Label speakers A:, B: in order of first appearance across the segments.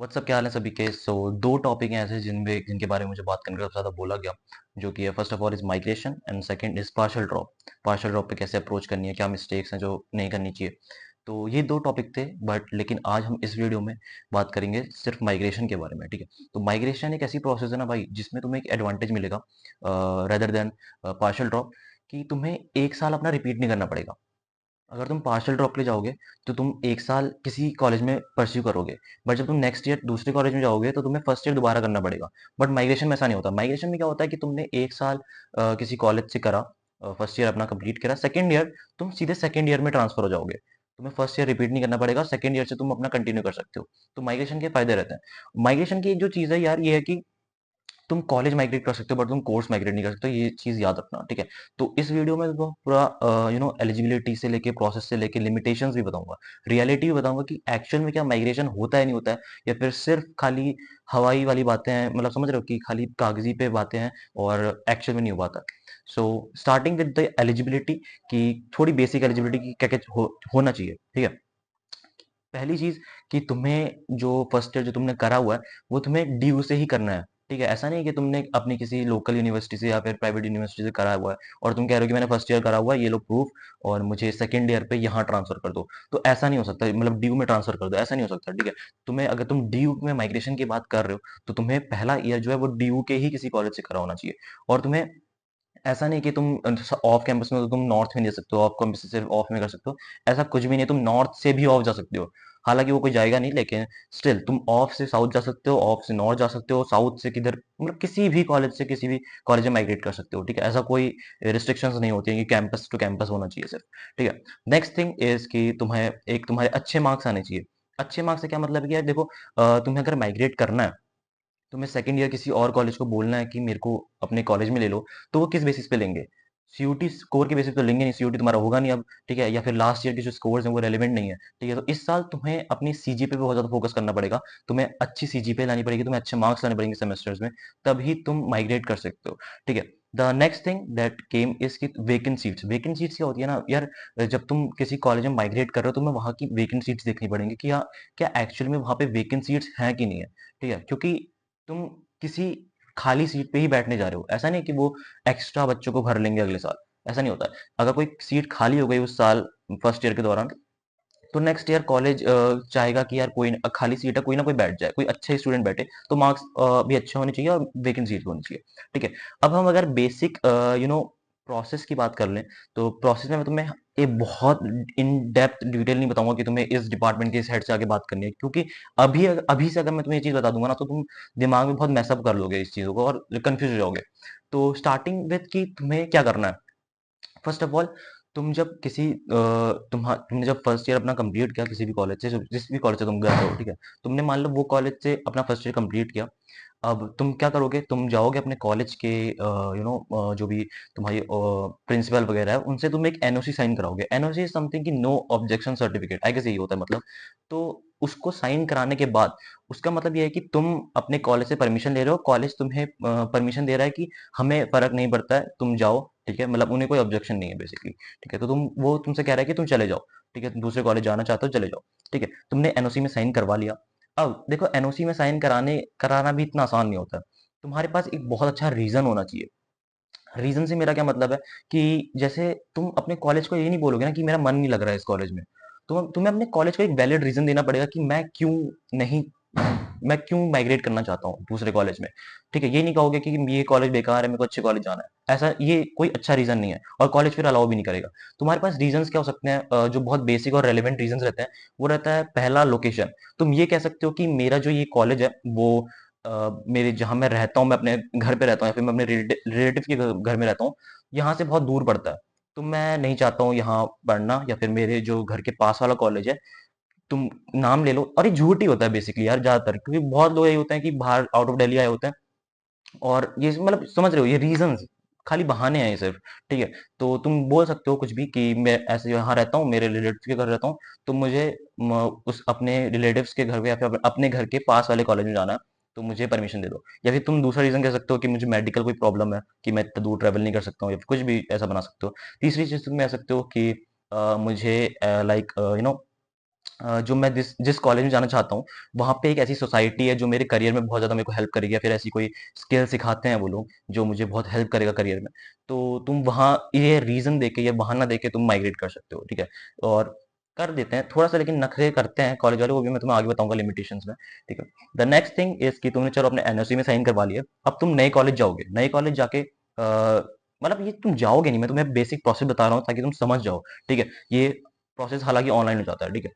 A: WhatsApp क्या हाल है सभी के। दो टॉपिक हैं ऐसे जिनके बारे में मुझे बात करने का सबसे ज़्यादा बोला गया, जो कि है first of all is migration and second is partial drop. Partial drop पे कैसे अप्रोच करनी है, क्या मिस्टेक्स हैं जो नहीं करनी चाहिए। तो ये दो टॉपिक थे, बट लेकिन आज हम इस वीडियो में बात करेंगे सिर्फ माइग्रेशन के बारे में, ठीक है। तो माइग्रेशन एक ऐसी प्रोसेस है ना भाई, जिसमें तुम्हें एक एडवांटेज मिलेगा रेदर देन पार्शियल ड्रॉप, कि तुम्हें एक साल अपना रिपीट नहीं करना पड़ेगा। अगर तुम पार्शियल ड्रॉप के लिए जाओगे तो तुम एक साल किसी कॉलेज में परस्यू करोगे, बट जब तुम नेक्स्ट ईयर दूसरे कॉलेज में जाओगे तो तुम्हें फर्स्ट ईयर दोबारा करना पड़ेगा। बट माइग्रेशन में ऐसा नहीं होता। माइग्रेशन में क्या होता है कि तुमने एक साल किसी कॉलेज से करा, फर्स्ट ईयर अपना कंप्लीट करा, सेकेंड ईयर तुम सीधे सेकेंड ईयर में ट्रांसफर हो जाओगे। तुम्हें फर्स्ट ईयर रिपीट नहीं करना पड़ेगा, सेकेंड ईयर से तुम अपना कंटिन्यू कर सकते हो। तो माइग्रेशन के फायदे रहते हैं। माइग्रेशन की एक जो चीज़ है यार, ये है कि तुम कॉलेज माइग्रेट कर सकते हो, बट तुम कोर्स माइग्रेट नहीं कर सकते, ये चीज याद रखना, ठीक है। तो इस वीडियो में तो पूरा एलिजिबिलिटी से लेके प्रोसेस से लेके लिमिटेशंस भी बताऊंगा, रियलिटी भी बताऊंगा कि एक्चुअल में क्या माइग्रेशन होता है नहीं होता है, या फिर सिर्फ खाली हवाई वाली बातें हैं, मतलब समझ रहे हो कि खाली कागजी पे बातें हैं और एक्चुअल में नहीं हो पाता। So starting with the eligibility, कि थोड़ी बेसिक एलिजिबिलिटी की क्या क्या होना चाहिए, ठीक है। पहली चीज कि तुम्हें जो फर्स्ट ईयर जो तुमने करा हुआ है वो तुम्हें ड्यू से ही करना है, ठीक है। ऐसा नहीं कि तुमने अपनी किसी लोकल यूनिवर्सिटी से या फिर प्राइवेट यूनिवर्सिटी से करा हुआ है और तुम कह रहे हो कि मैंने फर्स्ट ईयर करा हुआ है, ये लो प्रूफ, और मुझे सेकंड ईयर पे यहाँ ट्रांसफर कर दो। तो ऐसा नहीं हो सकता, मतलब ड्यू में ट्रांसफर कर दो, ऐसा नहीं हो सकता, ठीक है। तुम्हें अगर तुम ड्यू में माइग्रेशन की बात कर रहे हो तो तुम्हें पहला ईयर जो है वो ड्यू के ही किसी कॉलेज से करा होना चाहिए। और तुम्हें ऐसा नहीं कि तुम ऑफ कैंपस में, तो तुम नॉर्थ में नहीं जा सकते हो, ऑफ कैंपस से सिर्फ ऑफ में कर सकते हो। ऐसा कुछ भी नहीं, तुम नॉर्थ से भी ऑफ जा सकते हो। हालांकि वो कोई जाएगा नहीं, लेकिन स्टिल तुम ऑफ से साउथ जा सकते हो, ऑफ से नॉर्थ जा सकते हो, साउथ से किधर, मतलब किसी भी कॉलेज से किसी भी कॉलेज में माइग्रेट कर सकते हो, ठीक है। ऐसा कोई रिस्ट्रिक्शंस नहीं होती है कि कैंपस टू कैंपस होना चाहिए सिर्फ, ठीक है। नेक्स्ट थिंग इज कि तुम्हें एक तुम्हारे अच्छे मार्क्स आने चाहिए। अच्छे मार्क्स से क्या मतलब है कि यार देखो, तुम्हें अगर माइग्रेट करना है, तुम्हें सेकंड ईयर किसी और कॉलेज को बोलना है कि मेरे को अपने कॉलेज में ले लो, तो वो किस बेसिस पे लेंगे? सीयूटी स्कोर के बेसिस पे तो लेंगे नहीं, सीयूटी तुम्हारा होगा नहीं अब, ठीक है। या फिर लास्ट ईयर के जो स्कोर्स हैं वो रेलेवेंट नहीं है, ठीक है। तो इस साल तुम्हें अपनी सीजीपीए पे बहुत ज्यादा फोकस करना पड़ेगा। तुम्हें अच्छी सीजीपीए लानी पड़ेगी, तुम्हें अच्छे मार्क्स लाने पड़ेंगे सेमेस्टर्स में, तभी तुम माइग्रेट कर सकते हो, ठीक है। The next thing that came is की वेकेंट सीट्स। वेकेंट सीट्स क्या होती है ना यार, जब तुम किसी कॉलेज में माइग्रेट कर रहे हो, तुम्हें वहां की वेकेंट सीट्स देखनी पड़ेंगी कि हाँ, क्या एक्चुअल में वहां पे वेकेंट सीट्स हैं कि नहीं है, ठीक है। क्योंकि तुम किसी खाली सीट पे ही बैठने जा रहे हो, ऐसा नहीं कि वो एक्स्ट्रा बच्चों को भर लेंगे अगले साल, ऐसा नहीं होता है। अगर कोई सीट खाली हो गई उस साल फर्स्ट ईयर के दौरान, तो नेक्स्ट ईयर कॉलेज चाहेगा कि यार कोई खाली सीट है, कोई ना कोई बैठ जाए, कोई अच्छे स्टूडेंट बैठे, तो मार्क्स भी अच्छे होने चाहिए और वेकेंट सीट होनी चाहिए, ठीक है। अब हम अगर बेसिक प्रोसेस की बात कर लें, तो प्रोसेस में मैं तुम्हें एक बहुत इन डेप्थ डिटेल नहीं बताऊंगा कि तुम्हें इस डिपार्टमेंट के इस हेड से आगे बात करनी है, क्योंकि अभी से अगर मैं तुम्हें ये चीज बता दूंगा ना, तो तुम दिमाग में बहुत मैसअप कर लोगे इस चीजों को और कंफ्यूज हो जाओगे। तो स्टार्टिंग विद कि तुम्हें क्या करना है। फर्स्ट ऑफ ऑल, तुम जब किसी तुमने जब फर्स्ट ईयर अपना कंप्लीट किया किसी भी कॉलेज से, जिस भी कॉलेज से तुम गए हो, ठीक है। तुमने मान लो वो कॉलेज से अपना फर्स्ट ईयर कंप्लीट किया। अब तुम क्या करोगे, तुम जाओगे अपने कॉलेज के जो भी तुम्हारी प्रिंसिपल वगैरह है, उनसे तुम एक एनओसी साइन कराओगे। एनओसी इज समथिंग कि no objection certificate, I guess यही होता है मतलब। तो उसको साइन कराने के बाद उसका मतलब ये है कि तुम अपने कॉलेज से परमिशन ले रहे हो, कॉलेज तुम्हें परमिशन दे रहा है कि हमें फर्क नहीं पड़ता है, तुम जाओ, ठीक है। मतलब उन्हें कोई ऑब्जेक्शन नहीं है बेसिकली, ठीक है। तो वो तुमसे कह रहा है कि तुम चले जाओ, ठीक है, तुम दूसरे कॉलेज जाना चाहते हो, चले जाओ, ठीक है। तुमने एनओसी में साइन करवा लिया। अब देखो, एनओसी में साइन कराना भी इतना आसान नहीं होता है। तुम्हारे पास एक बहुत अच्छा रीजन होना चाहिए। रीजन से मेरा क्या मतलब है, कि जैसे तुम अपने कॉलेज को ये नहीं बोलोगे ना कि मेरा मन नहीं लग रहा है इस कॉलेज में। तुम्हें अपने कॉलेज को एक वैलिड रीजन देना पड़ेगा कि नहीं मैं क्यों माइग्रेट करना चाहता हूँ दूसरे कॉलेज में, ठीक है। ये नहीं कहोगे कि ये कॉलेज बेकार है, मेरे को अच्छे कॉलेज जाना है, ऐसा ये कोई अच्छा रीजन नहीं है, और कॉलेज फिर अलाउ भी नहीं करेगा। तुम्हारे पास रीजंस क्या हो सकते हैं, जो बहुत बेसिक और रेलिवेंट रीजंस रहते हैं, वो रहता है पहला लोकेशन। तुम ये कह सकते हो कि मेरा जो ये कॉलेज है वो मेरे जहाँ मैं रहता हूँ, मैं अपने घर पे रहता हूँ या फिर मैं अपने रिलेटिव के घर में रहता हूँ, यहाँ से बहुत दूर पड़ता है। तो मैं नहीं चाहता हूँ यहाँ पढ़ना, या फिर मेरे जो घर के पास वाला कॉलेज है, तुम नाम ले लो। और ये झूठ ही होता है बेसिकली यार, ज्यादातर, क्योंकि बहुत लोग यही होते हैं कि बाहर आउट ऑफ दिल्ली आए होते हैं, और ये मतलब समझ रहे हो, ये रीजंस खाली बहाने हैं ये सिर्फ, ठीक है। तो तुम बोल सकते हो कुछ भी कि मैं ऐसे यहाँ रहता हूँ, मेरे रिलेटिव्स के घर रहता हूँ, तो मुझे उस अपने रिलेटिव्स के घर में या फिर अपने घर के पास वाले कॉलेज में जाना है, तो मुझे परमिशन दे दो। या फिर तुम दूसरा रीजन कह सकते हो कि मुझे मेडिकल कोई प्रॉब्लम है, कि मैं इतना दूर ट्रेवल नहीं कर सकता हूँ, या फिर कुछ भी ऐसा बना सकते हो। तीसरी चीज तुम कह सकते हो कि मुझे लाइक जो मैं जिस जिस कॉलेज में जाना चाहता हूँ, वहाँ पे एक ऐसी सोसाइटी है जो मेरे करियर में बहुत ज़्यादा मेरे को हेल्प करेगी, या फिर ऐसी कोई स्किल सिखाते हैं वो लोग, जो मुझे बहुत हेल्प करेगा करियर में। तो तुम वहाँ ये रीज़न देके या बहाना देके तुम माइग्रेट कर सकते हो, ठीक है? और कर देते हैं थोड़ा-सा, लेकिन नखरे करते हैं कॉलेज वाले, वो भी मैं तुम्हें आगे बताऊँगा लिमिटेशंस में, ठीक है? द नेक्स्ट थिंग इज़ कि तुमने चलो अपने एनओसी में साइन करवा लिया, अब तुम नए कॉलेज जाओगे। नए कॉलेज जाके मतलब ये तुम जाओगे नहीं, मैं तुम्हें बेसिक प्रोसेस बता रहा हूँ ताकि तुम समझ जाओ, ठीक है? ये प्रोसेस हालाँकि ऑनलाइन हो जाता है, ठीक है?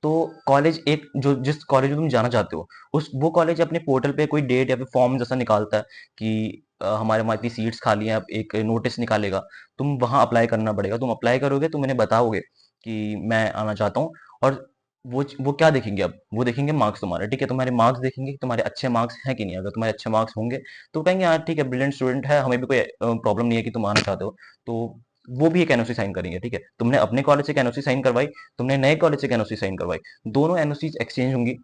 A: तो कॉलेज एक जो जिस कॉलेज में तुम जाना चाहते हो, उस वो कॉलेज अपने पोर्टल पे कोई डेट या फिर फॉर्म जैसा निकालता है कि हमारे वहाँ इतनी सीट्स खाली हैं, अब एक नोटिस निकालेगा। तुम वहाँ अप्लाई करना पड़ेगा। तुम अप्लाई करोगे, तुम इन्हें बताओगे कि मैं आना चाहता हूँ, और वो क्या देखेंगे अब? वो देखेंगे मार्क्स तुम्हारे, ठीक है? तुम्हारे मार्क्स देखेंगे कि तुम्हारे अच्छे मार्क्स हैं कि नहीं। अगर तुम्हारे अच्छे मार्क्स होंगे, तो कहेंगे हाँ ठीक है, ब्रिलियंट स्टूडेंट है, हमें भी कोई प्रॉब्लम नहीं है कि तुम आना चाहते हो। तो वो भी एक एनओसी साइन करेंगे, ठीक है? तुमने अपने कॉलेज से एक एनओसी साइन करवाई, तुमने नए कॉलेज से एक एनओसी साइन करवाई, दोनों एनओसीज एक्सचेंज होंगी,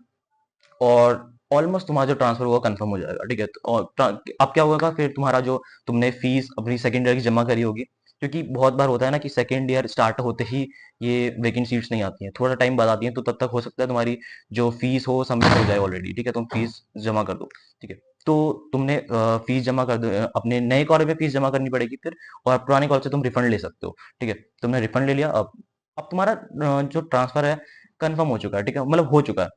A: और ऑलमोस्ट तुम्हारा जो ट्रांसफर होगा कंफर्म हो जाएगा, ठीक है? तो और अब क्या होगा फिर, तुम्हारा जो तुमने फीस अपनी सेकेंड ईयर की जमा करी होगी, क्योंकि बहुत बार होता है ना कि सेकेंड ईयर स्टार्ट होते ही ये वेकेंट सीट्स नहीं आती हैं, थोड़ा टाइम बाद आती हैं, तो तब तक हो सकता है तुम्हारी जो फीस हो सबमिट हो जाए ऑलरेडी, ठीक है? तुम फीस जमा कर दो, ठीक है? तो तुमने फीस जमा कर दो, अपने नए कॉलेज में फीस जमा करनी पड़ेगी फिर, और पुराने कॉलेज से तुम रिफंड ले सकते हो, ठीक है? तुमने रिफंड ले लिया, अब तुम्हारा जो ट्रांसफर है कंफर्म हो चुका है, ठीक है? मतलब हो चुका है।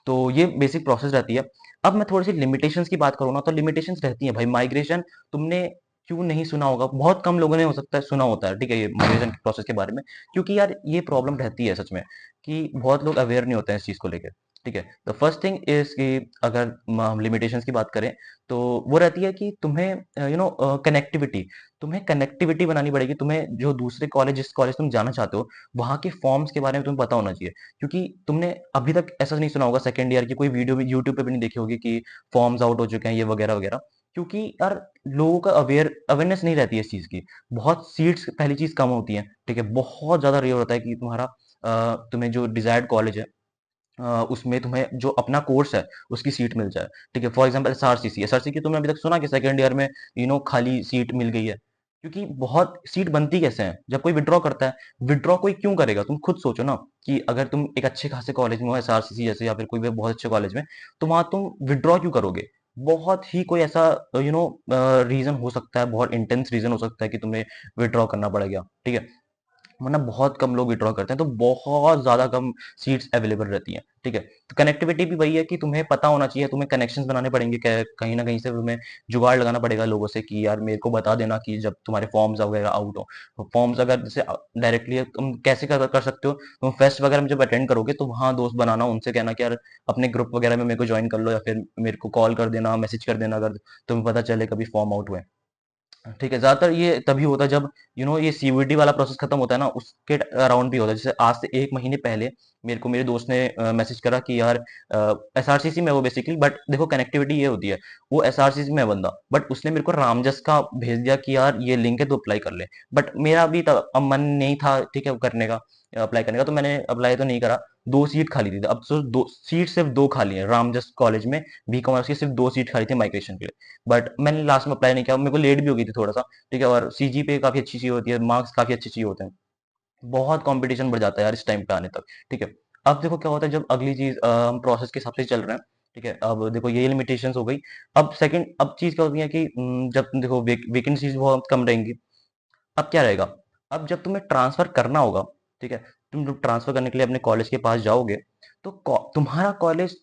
A: तो ये बेसिक प्रोसेस रहती है। अब मैं थोड़ी सी लिमिटेशंस की बात करूँ ना, तो लिमिटेशंस रहती हैं भाई। माइग्रेशन तुमने क्यों नहीं सुना होगा, बहुत कम लोगों ने हो सकता है सुना होता है, ठीक है, ये माइग्रेशन के प्रोसेस के बारे में, क्योंकि यार ये प्रॉब्लम रहती है सच में कि बहुत लोग अवेयर नहीं होते हैं इस चीज को लेकर, ठीक है? द फर्स्ट थिंग इज कि अगर हम लिमिटेशंस की बात करें, तो वो रहती है कि तुम्हें कनेक्टिविटी, तुम्हें कनेक्टिविटी बनानी पड़ेगी। तुम्हें जो दूसरे कॉलेज, जिस कॉलेज तुम जाना चाहते हो, वहाँ के फॉर्म्स के बारे में तुम्हें पता होना चाहिए, क्योंकि तुमने अभी तक ऐसा नहीं सुना होगा, सेकंड ईयर की कोई वीडियो भी यूट्यूब पे भी नहीं देखी होगी कि फॉर्म्स आउट हो चुके हैं ये वगैरह वगैरह, क्योंकि यार लोगों का अवेयरनेस नहीं रहती है इस चीज की। बहुत सीट्स पहली चीज कम होती है, ठीक है? बहुत ज्यादा रेयर होता है कि तुम्हारा तुम्हें जो डिजायर्ड कॉलेज है उसमें तुम्हें जो अपना कोर्स है उसकी सीट मिल जाए, ठीक है? फॉर एग्जाम्पल एसआरसी की तुमने अभी तक सुना कि सेकंड ईयर में खाली सीट मिल गई है? क्योंकि बहुत सीट बनती कैसे हैं जब कोई विड्रॉ करता है। विड्रॉ कोई क्यों करेगा, तुम खुद सोचो ना, कि अगर तुम एक अच्छे खासे कॉलेज में हो, एसआरसीसी जैसे, या फिर कोई भी बहुत अच्छे कॉलेज में, तो वहां तुम विड्रॉ क्यों करोगे? बहुत ही कोई ऐसा रीजन हो सकता है, बहुत इंटेंस रीजन हो सकता है कि तुम्हें विड्रॉ करना पड़ेगा, ठीक है? वरना बहुत कम लोग विड्रॉ करते हैं, तो बहुत ज्यादा कम सीट्स अवेलेबल रहती हैं, ठीक है? तो कनेक्टिविटी भी वही है कि तुम्हें पता होना चाहिए, तुम्हें कनेक्शंस बनाने पड़ेंगे, कहीं ना कहीं से तुम्हें जुगाड़ लगाना पड़ेगा लोगों से कि यार मेरे को बता देना कि जब तुम्हारे फॉर्म्स वगैरह आउट हो। फॉर्म्स अगर जैसे डायरेक्टली तुम कैसे कर सकते हो, तुम फेस्ट वगैरह में जब अटेंड करोगे, तो वहाँ दोस्त बनाना, उनसे कहना कि यार अपने ग्रुप वगैरह में मेरे को ज्वाइन कर लो, या फिर मेरे को कॉल कर देना, मैसेज कर देना अगर तुम्हें पता चले कभी फॉर्म आउट हुए, ठीक है? ज्यादातर ये तभी होता है जब ये सीयूईटी वाला प्रोसेस खत्म होता है ना, उसके अराउंड भी होता है। जैसे आज से एक महीने पहले मेरे दोस्त ने मैसेज करा कि यार एसआरसीसी में, वो बेसिकली, बट देखो कनेक्टिविटी ये होती है, वो एसआरसीसी में है बंदा, बट उसने मेरे को रामजस का भेज दिया कि यार ये लिंक है तो अप्लाई कर ले। बट मेरा अभी तक अब मन नहीं था, ठीक है, करने का, अप्लाई करने का, तो मैंने अप्लाई तो नहीं करा। दो सीट खाली थी, अब तो दो सीट सिर्फ दो खाली है रामजस कॉलेज में, बी कॉमर्स की सिर्फ दो सीट खाली थी माइग्रेशन के लिए। बट मैंने लास्ट में अप्लाई नहीं किया, मेरे को लेट भी हो गई थी थोड़ा सा, ठीक है? और सीजी पे काफी अच्छी चीज होती है, मार्क्स काफी अच्छी चीज होते हैं, बहुत कंपटीशन बढ़ जाता है यार इस टाइम पे आने तक, ठीक है? अब देखो क्या होता है, जब अगली चीज हम प्रोसेस के हिसाब से चल रहे हैं, ठीक है? अब देखो ये लिमिटेशंस हो गई। अब चीज क्या होती है कि जब देखो वैकेंसीज बहुत कम रहेंगी, अब क्या रहेगा? अब जब तुम्हें ट्रांसफर करना होगा, ठीक है, तुम जब ट्रांसफर करने के लिए अपने कॉलेज के पास जाओगे, तो तुम्हारा कॉलेज,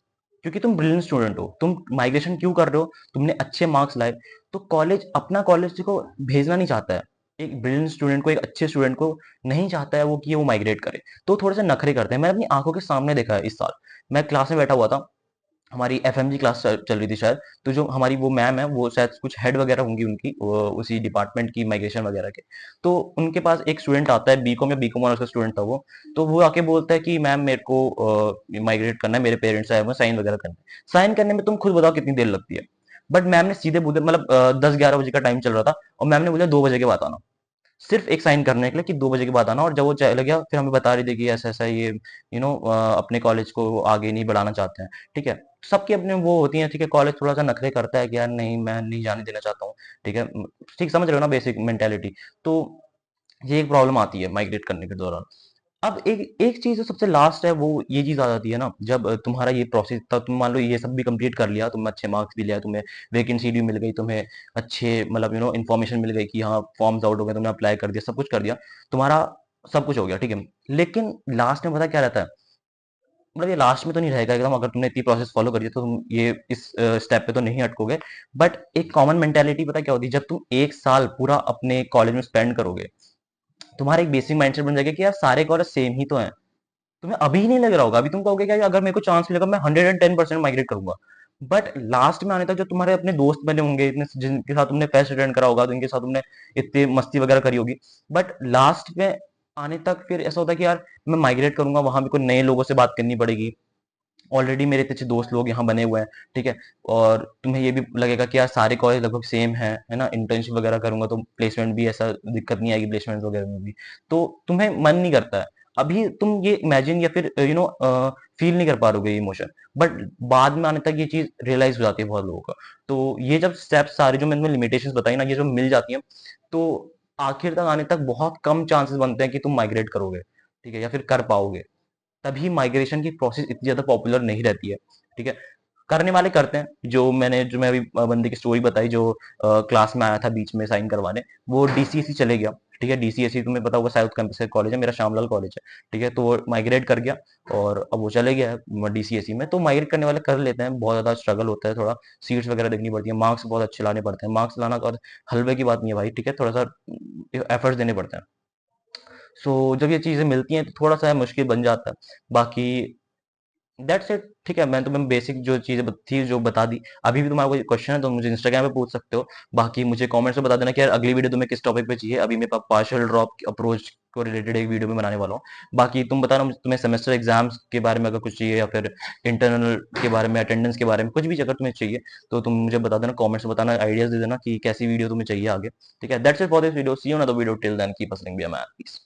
A: क्योंकि तुम ब्रिलियंट स्टूडेंट हो, तुम माइग्रेशन क्यों कर रहे हो, तुमने अच्छे मार्क्स लाए, तो कॉलेज, अपना कॉलेज को भेजना नहीं चाहता है, एक ब्रिलियंट स्टूडेंट को, एक अच्छे स्टूडेंट को नहीं चाहता है वो कि वो माइग्रेट करे, तो थोड़े से नखरे करते हैं। मैंने अपनी आंखों के सामने देखा है इस साल। मैं क्लास में बैठा हुआ था, हमारी एफएमजी क्लास चल रही थी शायद, तो जो हमारी वो मैम है, वो शायद कुछ हेड वगैरह होंगी उनकी, उसी डिपार्टमेंट की, माइग्रेशन वगैरह के। तो उनके पास एक स्टूडेंट आता है, बीकॉम या बीकॉम ऑनर्स का स्टूडेंट था वो। तो वो आके बोलता है कि मैम मेरे को माइग्रेट करना है, मेरे पेरेंट्स आए हुए हैं, साइन वगैरह करना है। साइन करने में तुम खुद बताओ कितनी देर लगती है? बट मैम ने सीधे बोले, मतलब 10-11 बजे का टाइम चल रहा था, और मैम ने बोला 2 बजे के बाद आना, सिर्फ एक साइन करने के लिए कि 2 बजे के बाद आना। और जब वो चला गया, फिर हमें बता रही थी कि ऐसा ऐसा ये अपने कॉलेज को आगे नहीं बढ़ाना चाहते हैं, ठीक है? सबकी अपने वो होती है, ठीक है? कॉलेज थोड़ा सा नखरे करता है कि यार नहीं, मैं नहीं जाने देना चाहता हूँ, ठीक है? ठीक समझ रहे हो ना बेसिक मेंटेलिटी? तो ये एक प्रॉब्लम आती है माइग्रेट करने के दौरान। अब एक एक चीज जो सबसे लास्ट है वो ये चीज आ जाती है ना, जब तुम्हारा ये प्रोसेस तब तुम मान लो ये सब भी कंप्लीट कर लिया, तुमने अच्छे मार्क्स भी लिया, तुम्हें वैकेंसी भी मिल गई, तुम्हें अच्छे मतलब इन्फॉर्मेशन मिल गई कि हाँ फॉर्म्स आउट हो गए, तुमने अप्लाई कर दिया, सब कुछ कर दिया, तुम्हारा सब कुछ हो गया, ठीक है। लेकिन लास्ट में पता क्या रहता है, मतलब ये लास्ट में तो नहीं रहेगा एकदम, अगर तुमने इतनी प्रोसेस फॉलो करी है तो तुम ये इस स्टेप पे तो नहीं अटकोगे। बट एक कॉमन मेंटेलिटी पता क्या होती है, जब तुम एक साल पूरा अपने कॉलेज में स्पेंड करोगे, तुम्हारा एक बेसिक माइंडसेट बन जाएगा कि यार सारे कॉलेज सेम ही तो हैं। तुम्हें अभी ही नहीं लग रहा होगा, अभी तुम कहोगे क्या अगर मेरे को चांस मिलेगा मैं 110% माइग्रेट करूंगा। बट लास्ट में आने तक जो तुम्हारे अपने दोस्त बने होंगे, इतने जिनके साथ तुमने फेस्ट अटेंड करा होगा, जिनके साथ तुमने इतनी मस्ती वगैरह करी होगी, बट लास्ट में आने तक फिर ऐसा होता है कि यार मैं माइग्रेट करूंगा, वहां भी कोई नए लोगों से बात करनी पड़ेगी, ऑलरेडी मेरे इतने अच्छे दोस्त लोग यहाँ बने हुए हैं, ठीक है। और तुम्हें ये भी लगेगा कि यार सारे कॉलेज लगभग सेम है ना, इंटर्नशिप वगैरह करूंगा तो प्लेसमेंट भी ऐसा दिक्कत नहीं आएगी, प्लेसमेंट वगैरह में भी। तो तुम्हें मन नहीं करता है, अभी तुम ये इमेजिन या फिर फील नहीं कर पा रहोगे ये इमोशन। बट बाद में आने तक ये चीज रियलाइज हो जाती है बहुत लोगों का। तो ये जब स्टेप्स सारे जो मैंने लिमिटेशंस बताई ना, ये जो मिल जाती हैं, तो आखिर तक आने तक बहुत कम चांसेस बनते हैं कि तुम माइग्रेट करोगे, ठीक है, या फिर कर पाओगे। तभी माइग्रेशन की प्रोसेस इतनी ज्यादा पॉपुलर नहीं रहती है, ठीक है। करने वाले करते हैं, जो मैं अभी बंदे की स्टोरी बताई, जो क्लास में आया था बीच में साइन करवाने, वो डीसीएससी चले गया, ठीक है। डीसीएससी तुम्हें पता होगा साउथ कैंपस का कॉलेज है, मेरा श्यामलाल कॉलेज है, ठीक है। तो वो माइग्रेट कर गया और अब वो चले गया है डीसीएससी में। तो माइग्रेट करने वाले कर लेते हैं, बहुत ज्यादा स्ट्रगल होता है, थोड़ा सीट्स वगैरह देखनी पड़ती है, मार्क्स बहुत अच्छे लाने पड़ते हैं, मार्क्स लाना और हलवे की बात नहीं है भाई, ठीक है, थोड़ा सा एफर्ट्स देने पड़ते हैं। सो जब ये चीजें मिलती हैं तो थोड़ा सा मुश्किल बन जाता है। बाकी दैट्स इट, ठीक है। मैं तुम्हें बेसिक जो चीजें थी जो बता दी। अभी भी तुम्हारा कोई क्वेश्चन है तो मुझे इंस्टाग्राम पे पूछ सकते हो। बाकी मुझे कमेंट्स में बता देना कि यार अगली वीडियो तुम्हें किस टॉपिक पे चाहिए। अभी मेरे पास पार्शियल ड्रॉप अप्रोच को रिलेटेड एक वीडियो में बनाने वाला हूँ। बाकी तुम बताना तुम्हें सेमेस्टर एग्जाम्स के बारे में अगर कुछ चाहिए, या फिर इंटरनल के बारे में, अटेंडेंस के बारे में, कुछ भी अगर तुम्हें चाहिए तो तुम मुझे बता देना, कमेंट्स में बताना, आइडियाज दे देना कि कैसी वीडियो तुम्हें चाहिए आगे, ठीक है। That's it for this video, see you in other video, till then keep hustling be a man, piece.